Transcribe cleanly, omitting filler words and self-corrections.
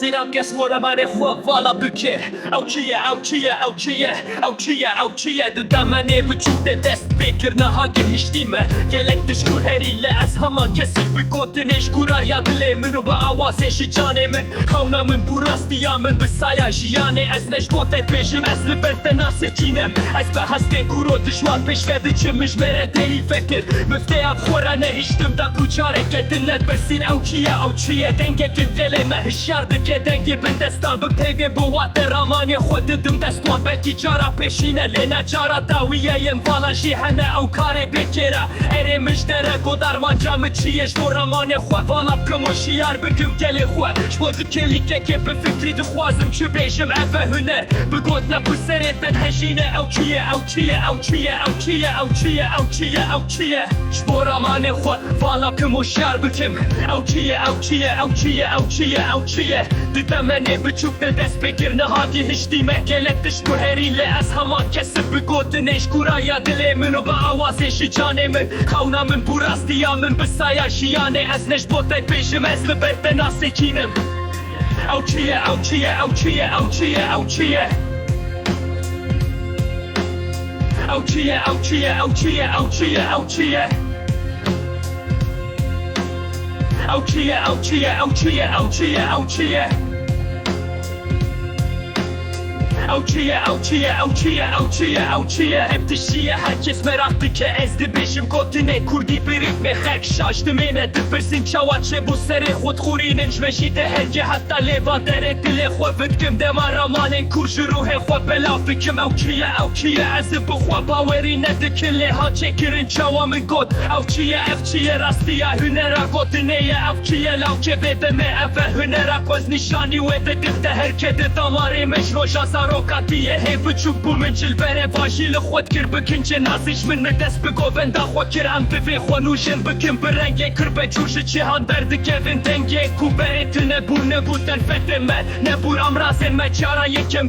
زينب قسمونا ما نخوف ولا بكر اوچیه دمنه وجود دست بکرنا هاگه هشتیمه گلک دشکور هریله از همان کسی بگوتنش گورaya dilemini با آوازش جانمه کونمن براستیامن بسایا جیانه از نشبوت پیشم از لبرت ناسکینم از به هسته گورو دشوار پیش کرده چمش بره دیل فکر مفته اب خورانه هشتم دا بوچاره کدلت برسین اوچیه دنگه که دلمه هشیارده که دنگه بن دستان بپیوه بوات رامانی خود دم دستوان بکی جارا پیشینه لینا جارا داویه یم والا جیهنه او کاره بکره اره مجدره گودار مانجام چیه جبو رامانی خواه والا بکموشیار بگم گلی خواه جبو دکلی که به فکری دخوازم چو بیشم افه هنر بگوت نبو سریتن هشینه اوچیه جبو رامانی خواه والا بکموشیار بکم اوچیه دمنه بچوب دست بگیر نهادی هشتیمه گلک دشکو هریله از همان کسی بگوتنش گورaya dilemini با آوازش جانمه کونمن براستیامن بسایا جیانه از نشبوت پیشم از لبرت ناسکینم اوچیه hep dişiye herkes meraklı ki ezdi beşim kotine kurdi birik ve xerk şaştım ine dıfırsin çavaçe bu seri xud xurinin jmeşide herge hatta leva dere dile xo vıtkım dema ramanen kurju ruhe xo bela fikim اوچیه از بخوا باوری ندکله ها چکرین çavamın god اوچیه راستیه هنرا گوتنه اوچیه لاو که بدمه افه هنرا koz nişani ve de difte herkede damari meşro شاساروکاتیه هی بچوب بو من جلبره باشی لخود کر بکن چه نازیش من دست بگو بنده خو کرم بفی خونوشن بکن برنگه کر بچوش چه هان درد کفن دنگه کو برت نبو نبودن فتمه نبور امراسن مچارا یکم